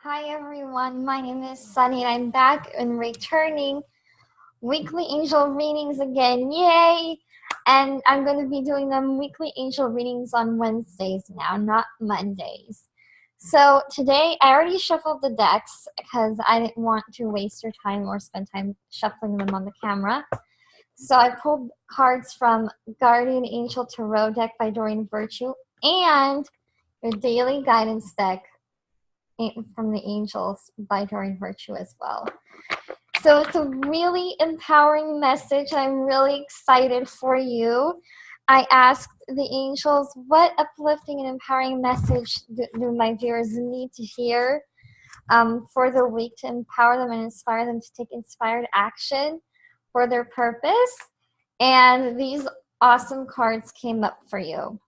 Hi everyone, my name is Sunny and I'm back and returning weekly angel readings again. Yay! And I'm going to be doing them weekly angel readings on Wednesdays now, not Mondays. So today I already shuffled the decks because I didn't want to waste your time or spend time shuffling them on the camera. So I pulled cards from Guardian Angel Tarot deck by Doreen Virtue and your daily guidance deck from the angels by Doreen Virtue as well. So it's a really empowering message. I'm really excited for you. I asked the angels, what uplifting and empowering message do my viewers need to hear for the week to empower them and inspire them to take inspired action for their purpose? And these awesome cards came up for you.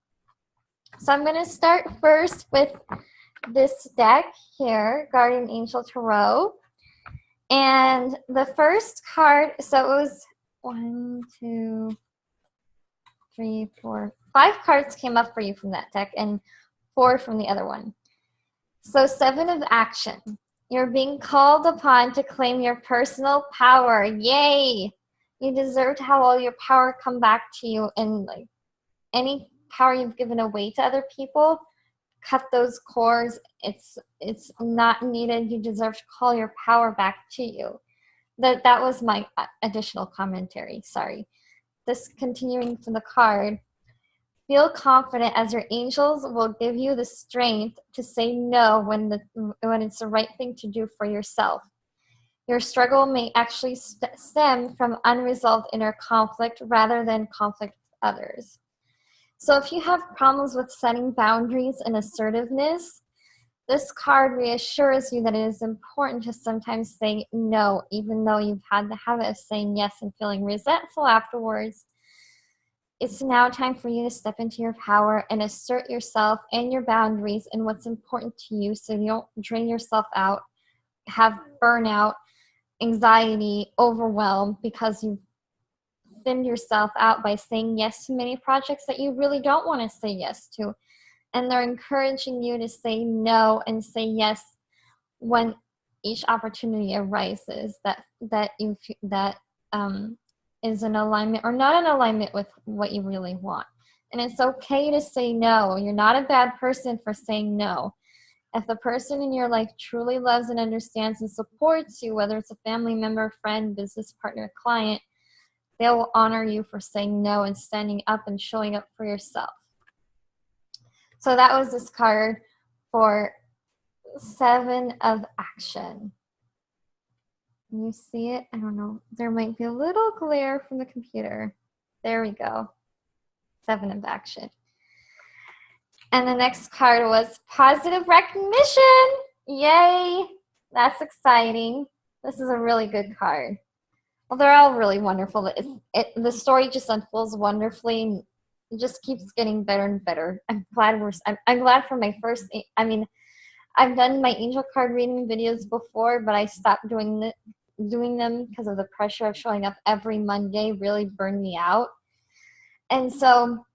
So I'm going to start first with this deck here, Guardian Angel Tarot. And the first card, so it was 1, 2, 3, 4, 5 cards came up for you from that deck and 4 from the other one. So 7 of action. You're being called upon to claim your personal power. Yay! You deserve to have all your power come back to you, and like any power you've given away to other people, cut those cords. It's not needed. You deserve to call your power back to you. That was my additional commentary. Sorry. This continuing from the card. Feel confident as your angels will give you the strength to say no when it's the right thing to do for yourself. Your struggle may actually stem from unresolved inner conflict rather than conflict with others. So if you have problems with setting boundaries and assertiveness, this card reassures you that it is important to sometimes say no, even though you've had the habit of saying yes and feeling resentful afterwards. It's now time for you to step into your power and assert yourself and your boundaries and what's important to you, so you don't drain yourself out, have burnout, anxiety, overwhelm because you've thinned yourself out by saying yes to many projects that you really don't want to say yes to. And they're encouraging you to say no and say yes when each opportunity arises that is in alignment or not in alignment with what you really want. And it's okay to say no. You're not a bad person for saying no. If the person in your life truly loves and understands and supports you, whether it's a family member, friend, business partner, client, they will honor you for saying no and standing up and showing up for yourself. So that was this card for 7 of action. Can you see it? I don't know. There might be a little glare from the computer. There we go. 7 of action. And the next card was positive recognition. Yay! That's exciting. This is a really good card. Well, they're all really wonderful. The story just unfolds wonderfully, and it just keeps getting better and better. I'm glad for my first. I mean, I've done my angel card reading videos before, but I stopped doing them because of the pressure of showing up every Monday. Really burned me out, and so,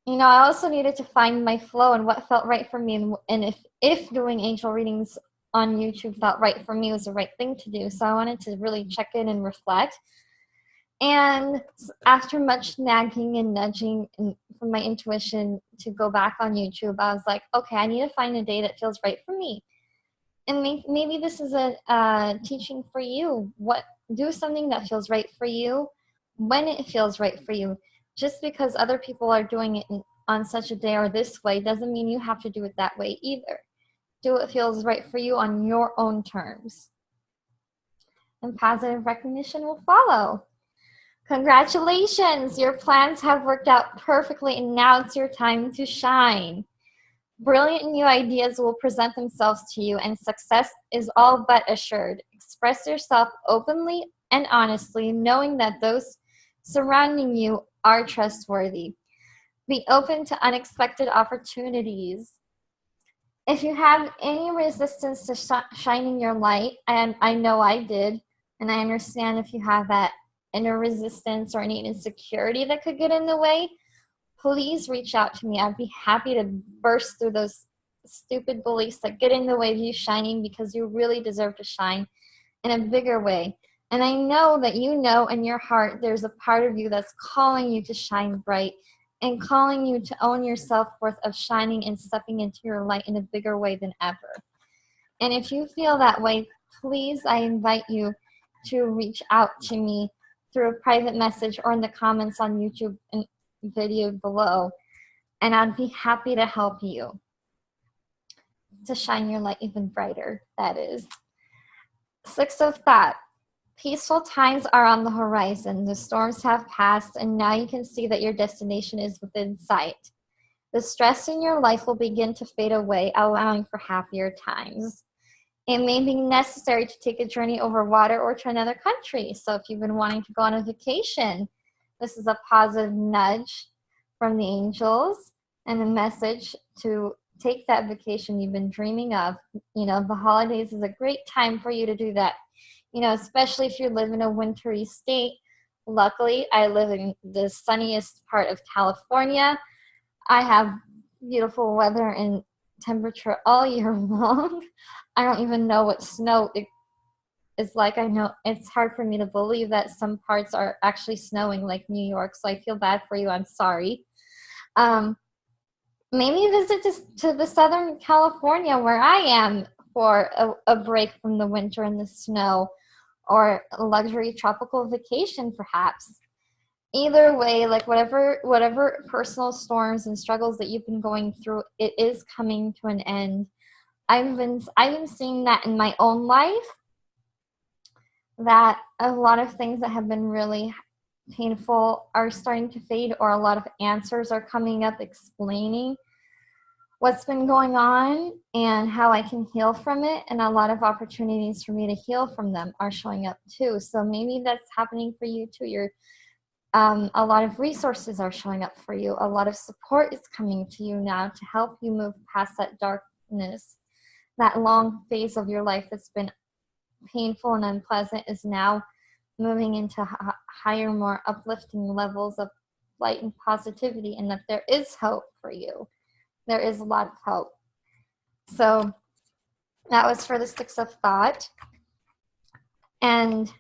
I also needed to find my flow and what felt right for me, and if doing angel readings on YouTube felt right for me was the right thing to do. So I wanted to really check in and reflect. And after much nagging and nudging from my intuition to go back on YouTube, I was like, okay, I need to find a day that feels right for me. And maybe this is a teaching for you. Do something that feels right for you when it feels right for you. Just because other people are doing it on such a day or this way doesn't mean you have to do it that way either. Do what feels right for you on your own terms. And positive recognition will follow. Congratulations! Your plans have worked out perfectly, and now it's your time to shine. Brilliant new ideas will present themselves to you, and success is all but assured. Express yourself openly and honestly, knowing that those surrounding you are trustworthy. Be open to unexpected opportunities. If you have any resistance to shining your light, and I know I did, and I understand if you have that inner resistance or any insecurity that could get in the way, please reach out to me. I'd be happy to burst through those stupid beliefs that get in the way of you shining, because you really deserve to shine in a bigger way. And I know that you know in your heart there's a part of you that's calling you to shine bright and calling you to own your self-worth of shining and stepping into your light in a bigger way than ever. And if you feel that way, please, I invite you to reach out to me through a private message or in the comments on YouTube and video below. And I'd be happy to help you to shine your light even brighter, that is. 6 of thought. Peaceful times are on the horizon. The storms have passed, and now you can see that your destination is within sight. The stress in your life will begin to fade away, allowing for happier times. It may be necessary to take a journey over water or to another country. So if you've been wanting to go on a vacation, this is a positive nudge from the angels and a message to take that vacation you've been dreaming of. You know, the holidays is a great time for you to do that. You know, especially if you live in a wintry state. Luckily, I live in the sunniest part of California. I have beautiful weather and temperature all year long. I don't even know what snow is like. I know it's hard for me to believe that some parts are actually snowing, like New York, so I feel bad for you. I'm sorry. Maybe visit to the Southern California where I am for a break from the winter and the snow, or a luxury tropical vacation perhaps. Either way, like whatever personal storms and struggles that you've been going through, it is coming to an end. I've been seeing that in my own life, that a lot of things that have been really painful are starting to fade, or a lot of answers are coming up explaining what's been going on and how I can heal from it, and a lot of opportunities for me to heal from them are showing up too. So maybe that's happening for you too. A lot of resources are showing up for you. A lot of support is coming to you now to help you move past that darkness. That long phase of your life that's been painful and unpleasant is now moving into higher, more uplifting levels of light and positivity, and that there is hope for you. There is a lot of hope. So that was for the 6 of thought. And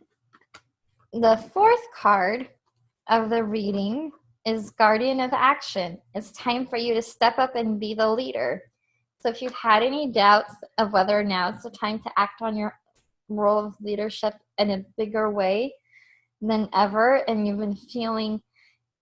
the 4th card of the reading is Guardian of Action. It's time for you to step up and be the leader. So if you've had any doubts of whether now it's the time to act on your role of leadership in a bigger way than ever, and you've been feeling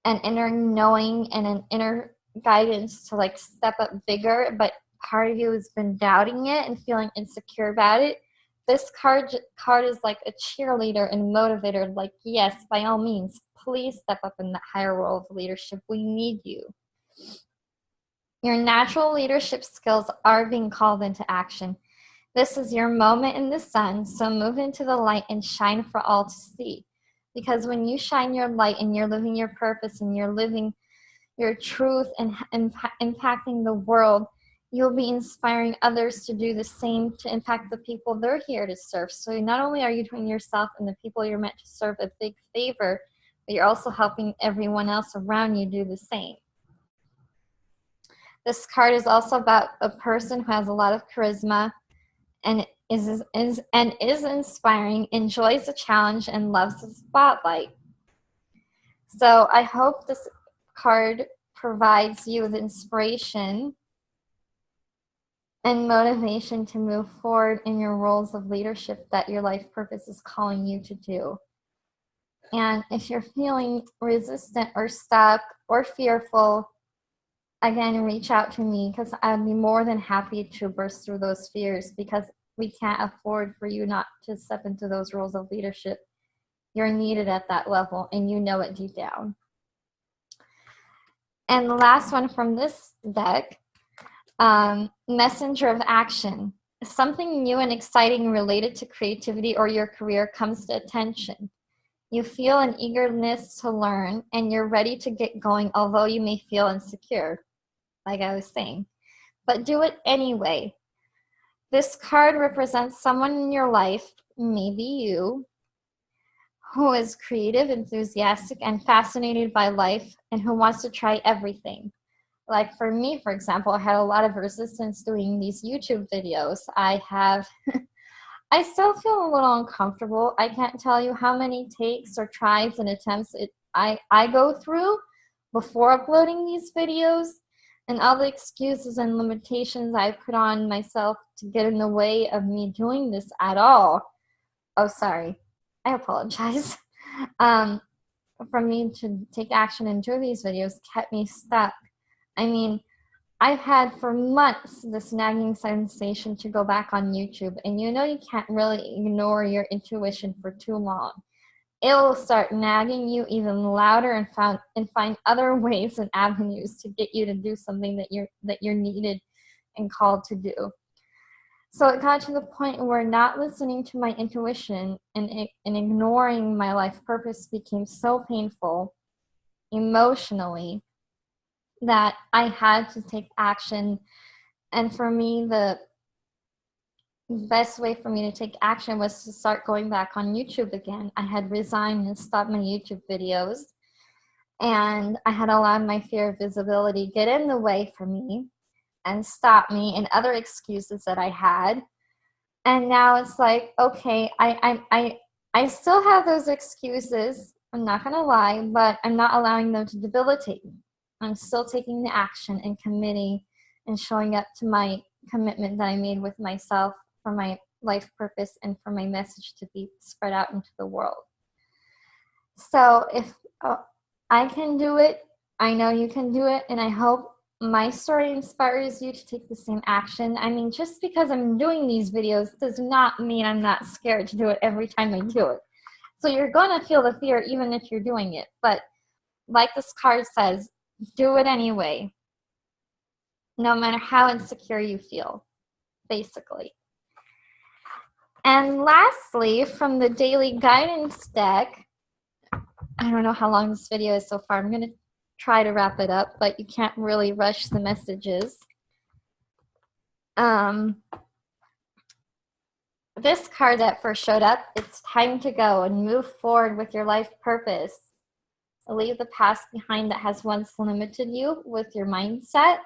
an inner knowing and an inner guidance to like step up bigger, but part of you has been doubting it and feeling insecure about it, this card is like a cheerleader and motivator, like, yes, by all means, please step up in that higher role of leadership. We need you. Your natural leadership skills are being called into action. This is your moment in the sun, so move into the light and shine for all to see. Because when you shine your light and you're living your purpose and you're living your truth and impacting the world, you'll be inspiring others to do the same, to impact the people they're here to serve. So not only are you doing yourself and the people you're meant to serve a big favor, but you're also helping everyone else around you do the same. This card is also about a person who has a lot of charisma and is inspiring, enjoys the challenge, and loves the spotlight. So I hope this card provides you with inspiration and motivation to move forward in your roles of leadership that your life purpose is calling you to do. And if you're feeling resistant or stuck or fearful, again, reach out to me, because I'd be more than happy to burst through those fears, because we can't afford for you not to step into those roles of leadership. You're needed at that level, and you know it deep down. And the last one from this deck, Messenger of Action. Something new and exciting related to creativity or your career comes to attention. You feel an eagerness to learn, and you're ready to get going, although you may feel insecure, like I was saying. But do it anyway. This card represents someone in your life, maybe you, who is creative, enthusiastic, and fascinated by life, and who wants to try everything. Like for me, for example, I had a lot of resistance doing these YouTube videos. I still feel a little uncomfortable. I can't tell you how many takes or tries and attempts I go through before uploading these videos, and all the excuses and limitations I put on myself to get in the way of me doing this at all. Oh, sorry. I apologize. Um, for me to take action and do these videos kept me stuck. I mean, I've had for months this nagging sensation to go back on YouTube, and you know you can't really ignore your intuition for too long. It will start nagging you even louder and find other ways and avenues to get you to do something that you're needed and called to do. So it got to the point where not listening to my intuition and ignoring my life purpose became so painful emotionally that I had to take action. And for me, the best way for me to take action was to start going back on YouTube again. I had resigned and stopped my YouTube videos, and I had allowed my fear of visibility get in the way for me and stop me and other excuses that I had. And now it's like, okay, I still have those excuses. I'm not going to lie, but I'm not allowing them to debilitate me. I'm still taking the action and committing and showing up to my commitment that I made with myself for my life purpose and for my message to be spread out into the world. So if I can do it, I know you can do it, and I hope my story inspires you to take the same action. I mean, just because I'm doing these videos does not mean I'm not scared to do it every time I do it. So you're going to feel the fear even if you're doing it. But like this card says, do it anyway, no matter how insecure you feel, basically. And lastly, from the daily guidance deck, I don't know how long this video is so far. I'm going to try to wrap it up, but you can't really rush the messages. This card that first showed up, it's time to go and move forward with your life purpose. Leave the past behind that has once limited you with your mindset.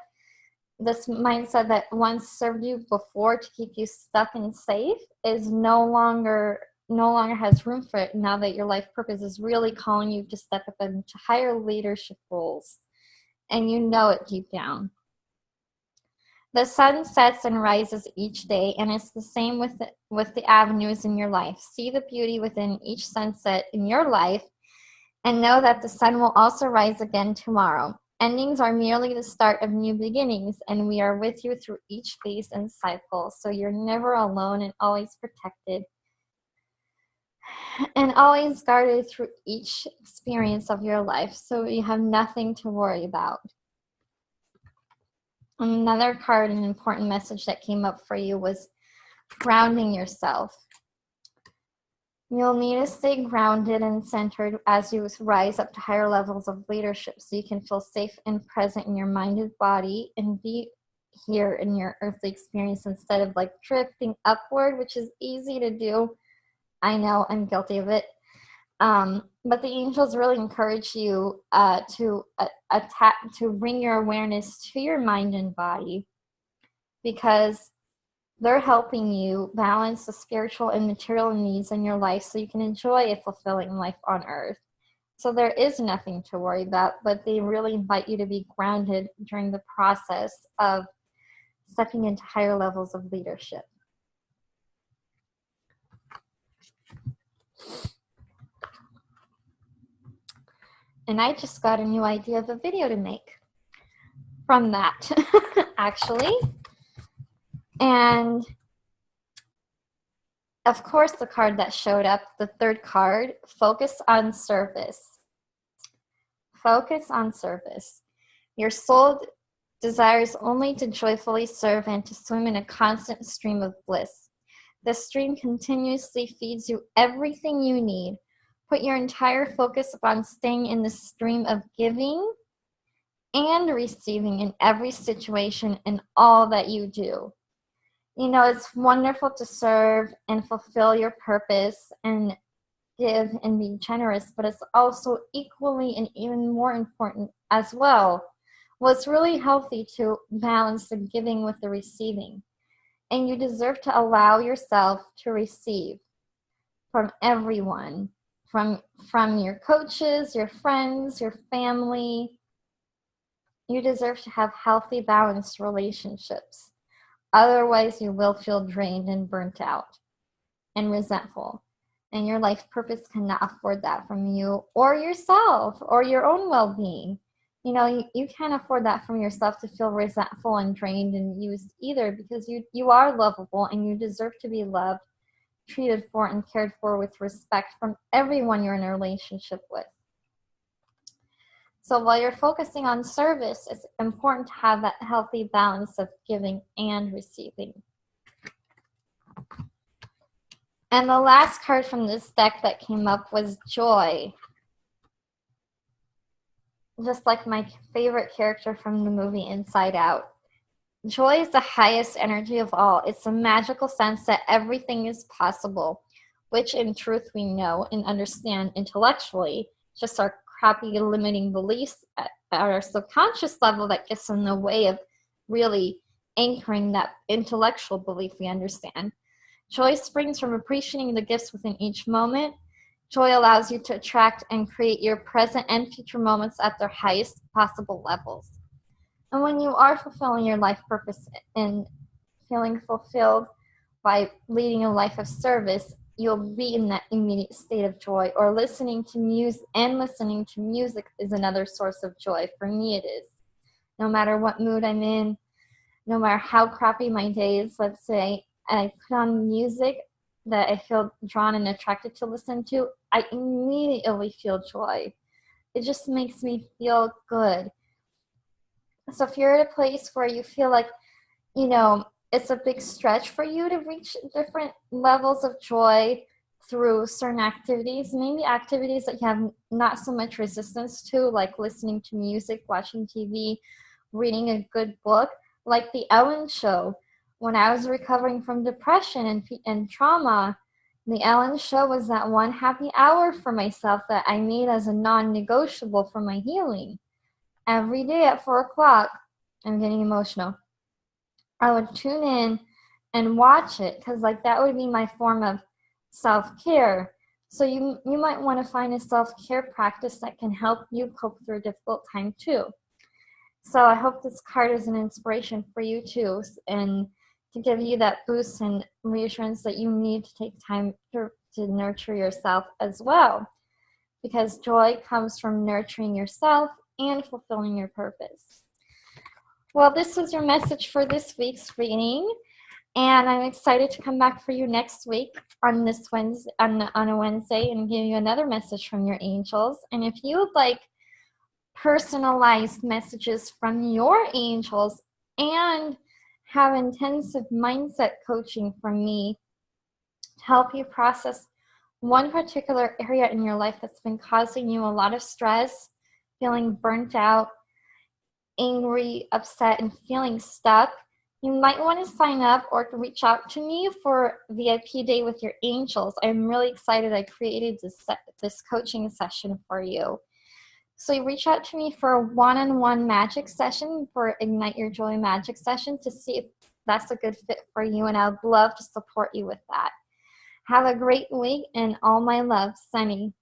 This mindset that once served you before to keep you stuck and safe is no longer has room for it now that your life purpose is really calling you to step up into higher leadership roles, and you know it deep down. The sun sets and rises each day, and it's the same with the avenues in your life. See the beauty within each sunset in your life, and know that the sun will also rise again tomorrow. Endings are merely the start of new beginnings, and we are with you through each phase and cycle, so you're never alone and always protected and always guarded through each experience of your life, so you have nothing to worry about. Another card, an important message that came up for you was grounding yourself. You'll need to stay grounded and centered as you rise up to higher levels of leadership so you can feel safe and present in your mind and body and be here in your earthly experience instead of like drifting upward, which is easy to do. I know, I'm guilty of it. But the angels really encourage you to bring your awareness to your mind and body, because they're helping you balance the spiritual and material needs in your life so you can enjoy a fulfilling life on earth. So there is nothing to worry about, but they really invite you to be grounded during the process of stepping into higher levels of leadership. And I just got a new idea of a video to make from that, actually. And of course, the card that showed up, the third card, focus on service. Focus on service. Your soul desires only to joyfully serve and to swim in a constant stream of bliss. The stream continuously feeds you everything you need. Put your entire focus upon staying in the stream of giving and receiving in every situation and all that you do. You know, it's wonderful to serve and fulfill your purpose and give and be generous, but it's also equally and even more important as well Well, it's really healthy to balance the giving with the receiving. And you deserve to allow yourself to receive from everyone, from your coaches, your friends, your family. You deserve to have healthy, balanced relationships. Otherwise, you will feel drained and burnt out and resentful. And your life purpose cannot afford that from you or yourself or your own well being. You can't afford that from yourself to feel resentful and drained and used either, because you are lovable and you deserve to be loved, treated for, and cared for with respect from everyone you're in a relationship with. So while you're focusing on service, it's important to have that healthy balance of giving and receiving. And the last card from this deck that came up was Joy. Just like my favorite character from the movie Inside Out. Joy is the highest energy of all. It's a magical sense that everything is possible, which in truth we know and understand intellectually. Just our crappy limiting beliefs at our subconscious level that gets in the way of really anchoring that intellectual belief we understand. Joy springs from appreciating the gifts within each moment. Joy allows you to attract and create your present and future moments at their highest possible levels. And when you are fulfilling your life purpose and feeling fulfilled by leading a life of service, you'll be in that immediate state of joy. Or listening to music is another source of joy. For me, it is. No matter what mood I'm in, no matter how crappy my day is, let's say, and I put on music that I feel drawn and attracted to listen to, I immediately feel joy. It just makes me feel good. So if you're at a place where you feel like, it's a big stretch for you to reach different levels of joy through certain activities, maybe activities that you have not so much resistance to, like listening to music, watching TV, reading a good book, like The Ellen Show. When I was recovering from depression and trauma, The Ellen Show was that one happy hour for myself that I made as a non-negotiable for my healing. Every day at 4 o'clock, I'm getting emotional, I would tune in and watch it, because that would be my form of self-care. So you might want to find a self-care practice that can help you cope through a difficult time too. So I hope this card is an inspiration for you too, and to give you that boost and reassurance that you need to take time to nurture yourself as well, because joy comes from nurturing yourself and fulfilling your purpose. Well, this was your message for this week's reading, and I'm excited to come back for you next week on this Wednesday, on a Wednesday, and give you another message from your angels. And if you would like personalized messages from your angels and have intensive mindset coaching from me to help you process one particular area in your life that's been causing you a lot of stress, feeling burnt out, angry, upset, and feeling stuck, you might want to sign up or to reach out to me for VIP Day with your angels. I'm really excited I created this coaching session for you. So you reach out to me for a one-on-one magic session, for Ignite Your Joy magic session, to see if that's a good fit for you, and I'd love to support you with that. Have a great week, and all my love, Sunny.